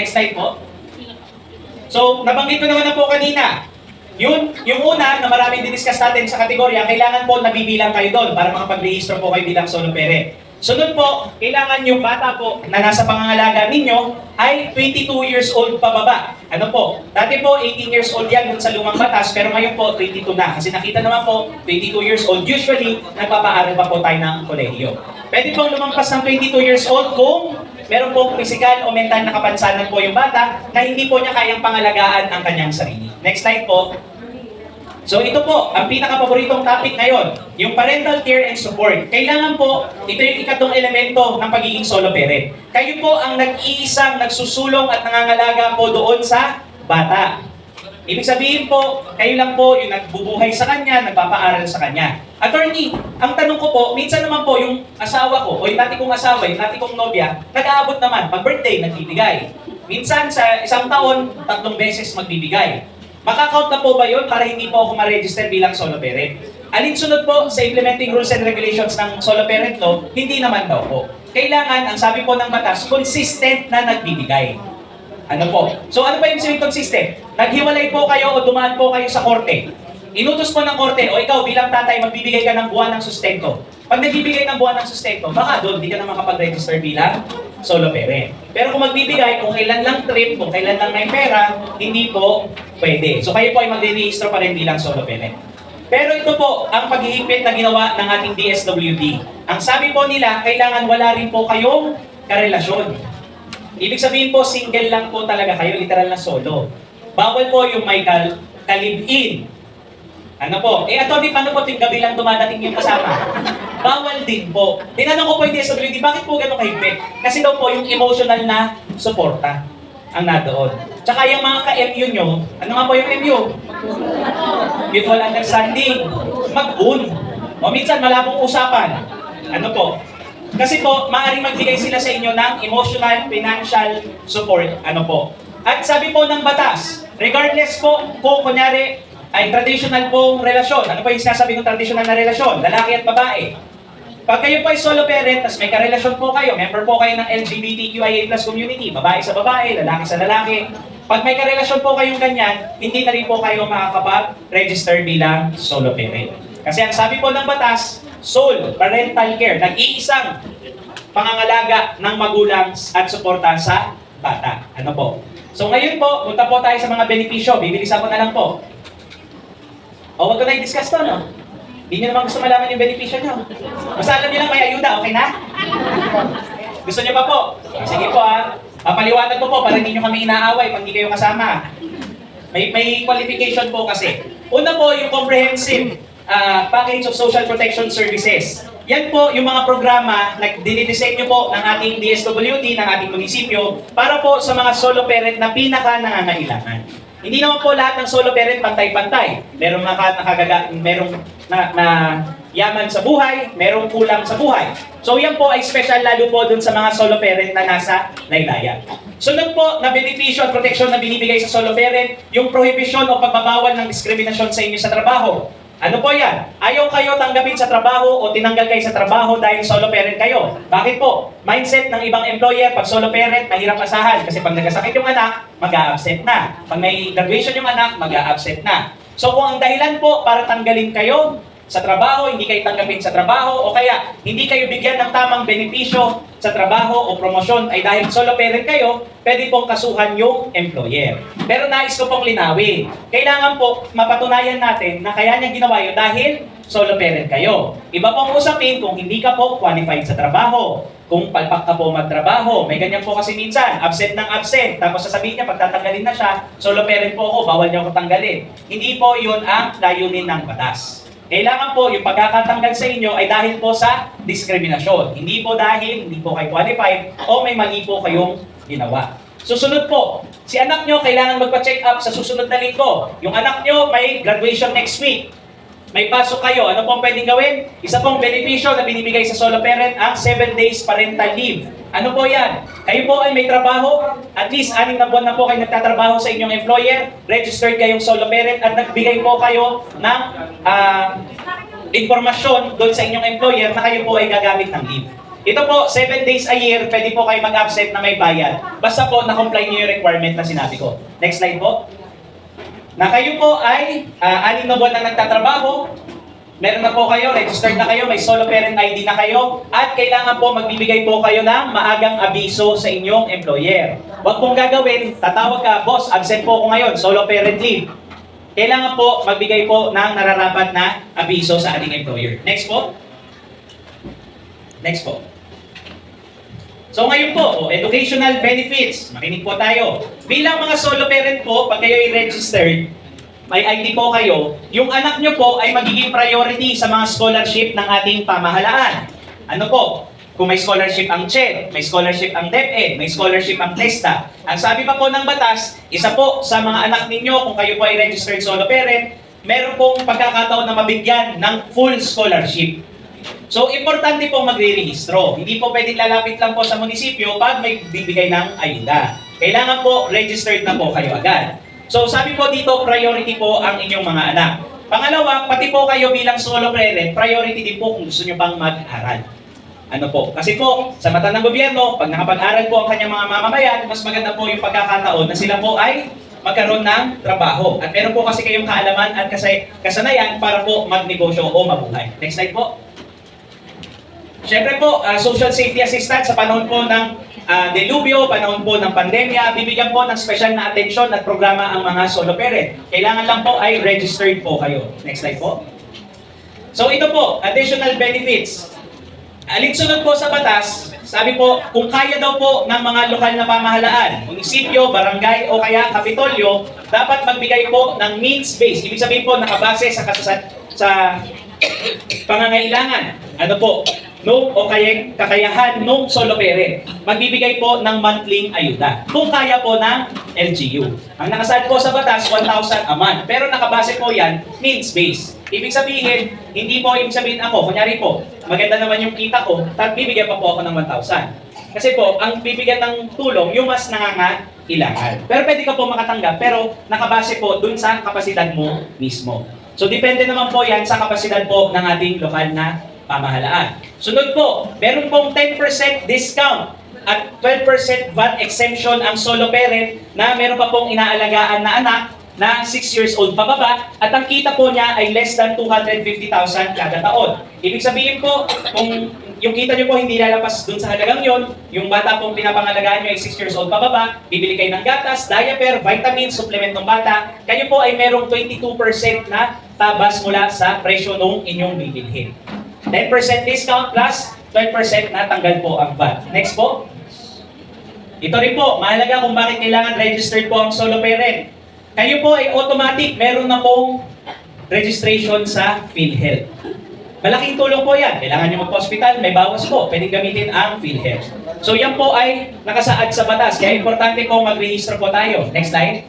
Next slide po. So, nabanggit ko naman na po kanina, yung una na maraming diniscuss natin sa kategorya, kailangan po nabibilang kayo doon para makapag-rehistro po kayo bilang solo parent. Sunod po, kailangan yung bata po na nasa pangangalaga ninyo ay 22 years old pababa. Ano po? Dati po 18 years old yan dun sa lumang batas, pero ngayon po 22 na. Kasi nakita naman po, 22 years old, usually nagpapaaral pa po tayo ng kolehiyo. Pwede pong lumampas ng 22 years old kung meron pong physical o mental na kapansanan po yung bata na hindi po niya kayang pangalagaan ang kanyang sarili. Next slide po. So ito po, ang pinaka-paboritong topic ngayon, yung parental care and support. Kailangan po, ito yung ikatong elemento ng pagiging solo parent. Kayo po ang nag-iisang nagsusulong at nangangalaga po doon sa bata. Ibig sabihin po, kayo lang po yung nagbubuhay sa kanya, nagpapaaral sa kanya. Attorney, ang tanong ko po, minsan naman po yung asawa ko, o yung dati kong asawa, yung dati kong nobya, nag-aabot naman, pag birthday, nagbibigay. Minsan sa isang taon, 3 beses magbibigay. Makakount na po ba yun para hindi po ako ma-register bilang solo parent? Alinsunod po sa implementing rules and regulations ng solo parent law, hindi naman daw po. Kailangan, ang sabi po ng batas, consistent na nagbibigay. Ano po? So ano pa yung sabihin consistent? Naghiwalay po kayo o dumaan po kayo sa korte. Inutos po ng korte, o ikaw bilang tatay, magbibigay ka ng buwan ng sustento. Pag nagbibigay ng buwan ng sustento, baka doon, di ka na makapag-register bilang solo parent. Pero kung magbibigay, kung kailan lang trip, kung kailan lang may pera, hindi po pwede. So kayo po ay magre-register pa rin bilang solo parent. Pero ito po ang paghihigpit na ginawa ng ating DSWD. Ang sabi po nila, kailangan wala rin po kayong karelasyon. Ibig sabihin po, single lang po talaga kayo, literal na solo. Bawal po yung may ka-live-in. Ano po? Atty, paano po ting gabi lang dumadating yung kasama? Bawal din po. Tinanong ko po yung DSWD, bakit po gano'ng kahigpit? Kasi daw po yung emotional na suporta ang nadoon. Tsaka yung mga ka-MU nyo, ano nga po yung MU? Mutual understanding. Mag-un. O minsan malabong usapan. Ano po? Kasi po, maaaring magbigay sila sa inyo ng emotional, financial support. Ano po? At sabi po ng batas, regardless po kung kunyari ay traditional pong relasyon. Ano po yung sinasabi ng traditional na relasyon? Lalaki at babae. Pag kayo po ay solo parent, tas may karelasyon po kayo, member po kayo ng LGBTQIA+ community, babae sa babae, lalaki sa lalaki. Pag may karelasyon po kayong ganyan, hindi na rin po kayo makakapag-register bilang solo parent. Kasi ang sabi po ng batas, sole parental care, nag-iisang pangangalaga ng magulang at suporta sa bata. Ano po? So ngayon po, punta po tayo sa mga benepisyo. Bibilisan ko na lang po. O, wag ko na i-discuss to, no? Hindi nyo naman gusto malaman yung benepisyo nyo. Basta alam nyo lang may ayuda, okay na? Gusto nyo pa po? Sige po ha. Papaliwanag ko po para hindi nyo kami inaaway pag hindi kayo kasama. May qualification po kasi. Una po, yung comprehensive package of social protection services. Yan po yung mga programa na dinidisenyo po ng ating DSWD, ng ating munisipyo, para po sa mga solo parent na pinaka-nangangailangan. Hindi naman po lahat ng solo parent pantay-pantay. Merong merong na yaman sa buhay, merong kulang sa buhay. So yan po ay special lalo po dun sa mga solo parent na nasa laylayan. Sunod po na benepisyo at proteksyon na binibigay sa solo parent, yung prohibition o pagbabawal ng diskriminasyon sa inyo sa trabaho. Ano po yan? Ayaw kayo tanggapin sa trabaho o tinanggal kayo sa trabaho dahil solo parent kayo. Bakit po? Mindset ng ibang employer, pag solo parent, mahirap asahan. Kasi pag nagkasakit yung anak, mag-a-absent na. Pag may graduation yung anak, mag-a-absent na. So kung ang dahilan po para tanggalin kayo sa trabaho, hindi kayo tanggapin sa trabaho, o kaya hindi kayo bigyan ng tamang benepisyo sa trabaho o promosyon ay dahil solo parent kayo, pwede pong kasuhan yung employer. Pero nais ko pong linawin, kailangan po mapatunayan natin na kaya niya ginawa yun dahil solo parent kayo. Iba pong usapin kung hindi ka po qualified sa trabaho, kung palpak ka po magtrabaho, may ganyan po kasi minsan, absent ng absent, tapos sasabihin niya, pagtatanggalin na siya, solo parent po ako, bawal niya ako tanggalin. Hindi po yun ang layunin ng batas. Kailangan po yung pagkakatanggal sa inyo ay dahil po sa diskriminasyon. Hindi po dahil hindi po kayo qualified o may mali po kayong ginawa. Susunod po, si anak nyo kailangan magpa-check up sa susunod na linggo. Yung anak nyo may graduation next week. May pasok kayo. Ano pong pwedeng gawin? Isa pong benepisyo na binibigay sa solo parent ang 7 days parental leave. Ano po yan? Kayo po ay may trabaho, at least 6 na buwan na po kayo nagtatrabaho sa inyong employer, registered kayong solo parent, at nagbigay po kayo ng impormasyon doon sa inyong employer na kayo po ay gagamit ng leave. Ito po, 7 days a year, pwede po kayo mag-absent na may bayad. Basta po, na-comply niyo yung requirement na sinabi ko. Next slide po. Na kayo po ay 6 na buwan na nagtatrabaho, meron na po kayo, registered na kayo, may solo parent ID na kayo, at kailangan po magbibigay po kayo ng maagang abiso sa inyong employer. Huwag pong gagawin, tatawag ka, boss, absent po ako ngayon, solo parent leave. Kailangan po magbigay po ng nararapat na abiso sa ating employer. Next po. Next po. So ngayon po, educational benefits. Makinig po tayo. Bilang mga solo parent po, pag kayo ay registered, may ID po kayo, yung anak nyo po ay magiging priority sa mga scholarship ng ating pamahalaan. Ano po? Kung may scholarship ang CHED, may scholarship ang DepEd, may scholarship ang TESTA. Ang sabi pa po ng batas, isa po sa mga anak ninyo, kung kayo po ay registered solo parent, meron pong pagkakataon na mabigyan ng full scholarship. So, importante po magre-rehistro. Hindi po pwedeng lalapit lang po sa munisipyo pag may bibigay ng ayuda. Kailangan po registered na po kayo agad. So, sabi po dito, priority po ang inyong mga anak. Pangalawa, pati po kayo bilang solo parent, priority din po kung gusto nyo pang mag-aral. Ano po? Kasi po, sa mata ng gobyerno, pag nakapag-aral po ang kanyang mga mamamayan, mas maganda po yung pagkakataon na sila po ay magkaroon ng trabaho. At meron po kasi kayong kaalaman at kasanayan para po magnegosyo o mabuhay. Next slide po. Siyempre po, social safety assistance sa panahon po ng delubyo, panahon po ng pandemya, bibigyan po ng special na atensyon at programa ang mga solo parent. Kailangan lang po ay registered po kayo. Next slide po. So ito po, additional benefits. Alinsunod po sa batas, sabi po, kung kaya daw po ng mga lokal na pamahalaan, munisipyo, barangay o kaya kapitolyo, dapat magbigay po ng needs-based. Ibig sabihin po, nakabase sa pangangailangan. Ano po? No o kakayahan ng solo parent. Magbibigay po ng monthly ayuda. Kung kaya po ng LGU. Ang nakasaad po sa batas, 1,000 a month. Pero nakabase po yan, needs-based. Ibig sabihin, hindi po ibig sabihin ako, kunyari po, maganda naman yung kita ko, at bibigyan pa po ako ng 1,000. Kasi po, ang bibigyan ng tulong, yung mas nangangailangan. Pero pwede ka po makatanggap, pero nakabase po dun sa kapasidad mo mismo. So, depende naman po yan sa kapasidad po ng ating lokal na pamahalaan. Sunod po, meron pong 10% discount at 12% VAT exemption ang solo parent na meron pa pong inaalagaan na anak na 6 years old pababa at ang kita po niya ay less than 250,000 kada taon. Ibig sabihin po, kung yung kita niyo po hindi lalapas dun sa halagang yon, yung bata pong pinapangalagaan niyo ay 6 years old pababa, bibili kayo ng gatas, diaper, vitamins, supplement ng bata, kayo po ay merong 22% na tabas mula sa presyo nung inyong bibilhin. 10% discount plus 12% na tanggal po ang VAT. Next po. Ito rin po, mahalaga kung bakit kailangan registered po ang solo parent. Kayo po ay automatic, meron na pong registration sa PhilHealth. Malaking tulong po yan. Kailangan nyo magpa-hospital, may bawas po. Pwedeng gamitin ang PhilHealth. So yan po ay nakasaad sa batas. Kaya importante po mag-register po tayo. Next slide.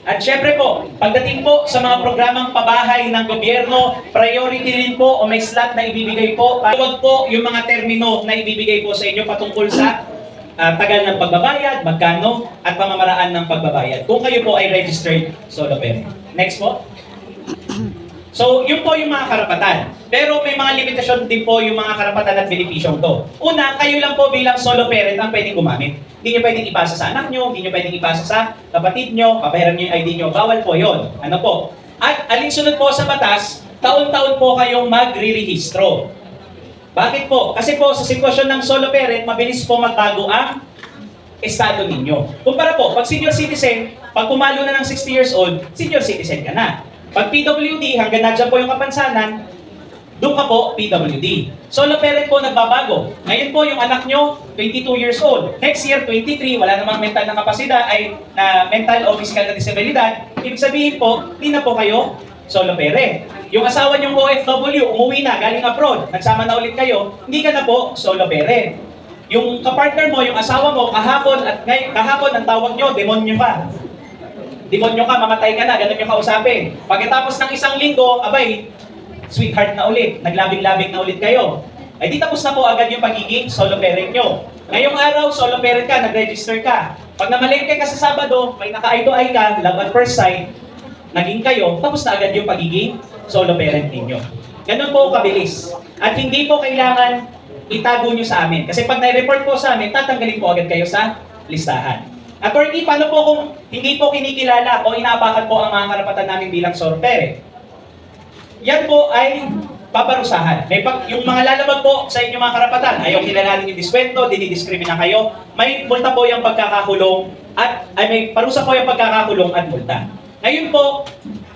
At syempre po, pagdating po sa mga programang pabahay ng gobyerno, priority din po o may slot na ibibigay po. Huwag po yung mga termino na ibibigay po sa inyo patungkol sa tagal ng pagbabayad, magkano, at pamamaraan ng pagbabayad. Kung kayo po ay registered solo parent. Next po. So, yun po yung mga karapatan. Pero may mga limitasyon din po yung mga karapatan at benepisyong to. Una, kayo lang po bilang solo parent ang pwedeng gumamit. Hindi nyo pwedeng ipasa sa anak nyo, hindi nyo pwedeng ipasa sa kapatid nyo, papahiram nyo yung ID nyo. Bawal po yun. Ano po? At alinsunod po sa batas, taon-taon po kayong magre-rehistro. Bakit po? Kasi po sa sitwasyon ng solo parent, mabilis po magbago ang estado ninyo. Kumpara po, pag senior citizen, pag pumalo na ng 60 years old, senior citizen ka na. Pag PWD, hanggang nadyan po yung kapansanan, doon ka po PWD. Solo parent po nagbabago. Ngayon po yung anak nyo, 22 years old. Next year, 23, wala namang mental na kapasidad, ay na mental o physical na disabilidad. Ibig sabihin po, hindi na po kayo solo parent. Yung asawa nyong OFW, umuwi na, galing abroad, nagsama na ulit kayo, hindi ka na po solo parent. Yung kapartner mo, yung asawa mo, kahapon ang tawag nyo, demonyo ka. Demonyo ka, mamatay ka na, ganun yung kausapin. Pagkatapos ng isang linggo, abay, sweetheart na ulit, naglabing-labing na ulit kayo. Ay di tapos na po agad yung pagiging solo parent nyo. Ngayong araw, solo parent ka, nag-register ka. Pag namalengke ka sa Sabado, may naka-eye to eye ka, love at first sight, naging kayo, tapos na agad yung pagiging solo parent ninyo. Ganun po kabilis. At hindi po kailangan itago nyo sa amin. Kasi pag na-report po sa amin, tatanggalin po agad kayo sa listahan. Attorney, paano po kung hindi po kinikilala o inaapakan po ang mga karapatan namin bilang sorpere? Yan po ay paparusahan. Yung mga lalabag po sa inyong mga karapatan, ayaw kilalanin yung diskwento, dinidiskrimina kayo, may multa po yung pagkakakulong at may parusa po yung pagkakakulong at multa. Ngayon po,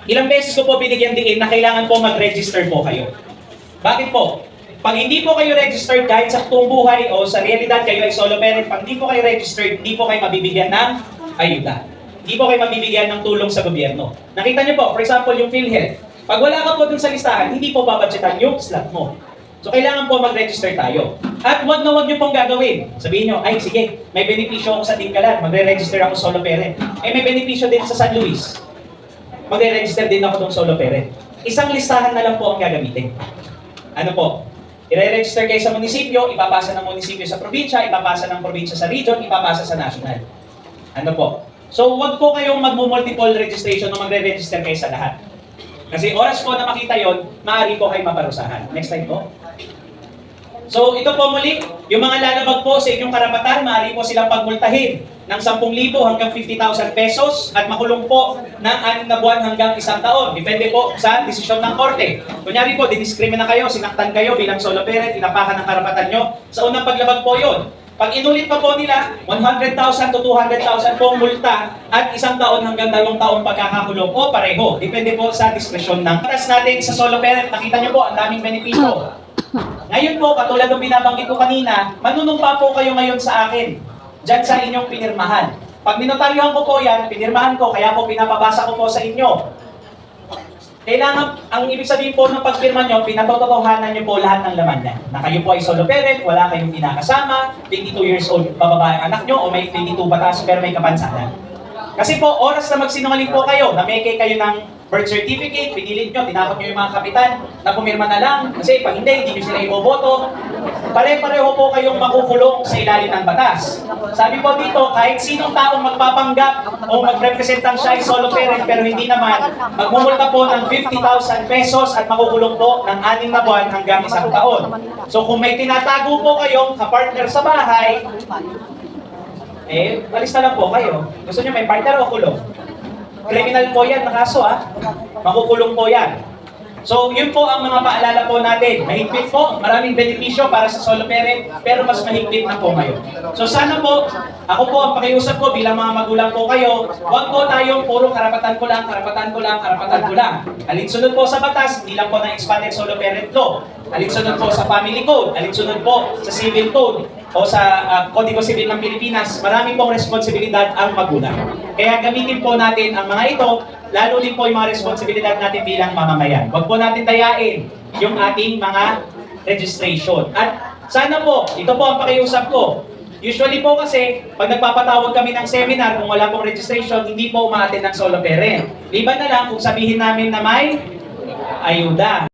ilang beses ko po binigyan diin na kailangan po mag-register po kayo. Bakit po? Pag hindi po kayo registered kahit sa totoong buhay o sa realidad kayo ay solo parent, pag hindi po kayo registered, hindi po kayo mabibigyan ng ayuda. Hindi po kayo mabibigyan ng tulong sa gobyerno. Nakita niyo po, for example, yung PhilHealth. Pag wala ka po dun sa listahan, hindi po babadgetan yung slot mo. So kailangan po mag-register tayo. At wag na wag niyo pong gagawin. Sabihin niyo, ay sige, may benepisyo ako sa Tingkalan, magre-register ako solo parent. May benepisyo din sa San Luis. Magre-register din ako ng solo parent. Isang listahan na lang po ang gagamitin. Ano po? I-register kayo sa munisipyo, ipapasa ng munisipyo sa probinsya, ipapasa ng probinsya sa region, ipapasa sa national. Ano po? So, wag po kayong mag-multiple registration o magre-register kayo sa lahat. Kasi oras po na makita yon, maaari po kayo maparusahan. Next slide po. So, ito po muli, yung mga lalabag po sa inyong karapatan, maaari po silang pagmultahin ng 10,000 hanggang 50,000 pesos at makulong po ng 6 na buwan hanggang 1 taon. Depende po sa desisyon ng korte. Kunyari po, diniskrimina kayo, sinaktan kayo bilang solo parent, inapakan ng karapatan nyo. Sa unang paglabag po yun. Pag inulit pa po nila, 100,000 to 200,000 pong multa at 1 taon hanggang 2 taon pagkakakulong o pareho. Depende po sa diskresyon ng batas natin sa solo parent. Nakita nyo po, ang daming benepisyo. Ngayon po, katulad ng binabanggit ko kanina, manunumpa po kayo ngayon sa akin, dyan sa inyong pinirmahan. Pag minotaryohan ko po yan, pinirmahan ko, kaya po pinapabasa ko po sa inyo. Kailangan, ang ibig sabihin po ng pagpirma nyo, pinatototohanan nyo po lahat ng laman yan. Na kayo po ay solo parent, wala kayong kinakasama, 22 years old bababa ang anak nyo, o may 22 batas pero may kapansanan. Kasi po, oras na magsinungaling po kayo, nameke kayo ng birth certificate, pinilit nyo, tinakot nyo yung mga kapitan, na pumirma na lang, kasi pag hindi nyo sila iboboto, pare-pareho po kayong makukulong sa ilalim ng batas. Sabi po dito, kahit sinong taong magpapanggap o magrepresentang siya ay solo parent pero hindi naman, magmumulta po ng 50,000 pesos at makukulong po ng 6 na buwan hanggang 1 taon. So kung may tinatago po kayong kapartner sa bahay, alis na lang po kayo. Gusto nyo may partner o kulong? Criminal po yan na kaso makukulong po yan. So yun po ang mga paalala po natin. Mahigpit po, maraming benepisyo para sa solo parent, pero mas mahigpit na po ngayon. So sana po, ako po ang pakiusap ko bilang mga magulang po kayo, huwag po tayong puro karapatan ko lang, karapatan ko lang, karapatan ko lang. Alinsunod po sa batas, hindi lang po ng expanded solo parent law. Alinsunod po sa family code, alinsunod po sa civil code, o sa Kodigo Sibil ng Pilipinas, marami pong responsibilidad ang magulang. Kaya gamitin po natin ang mga ito, lalo din po yung mga responsibilidad natin bilang mamamayan. Huwag po natin dayain yung ating mga registration. At sana po, ito po ang pakiusap ko. Usually po kasi, pag nagpapatawag kami ng seminar, kung wala pong registration, hindi po umaattend ng solo parent. Liban na lang kung sabihin namin na may ayuda.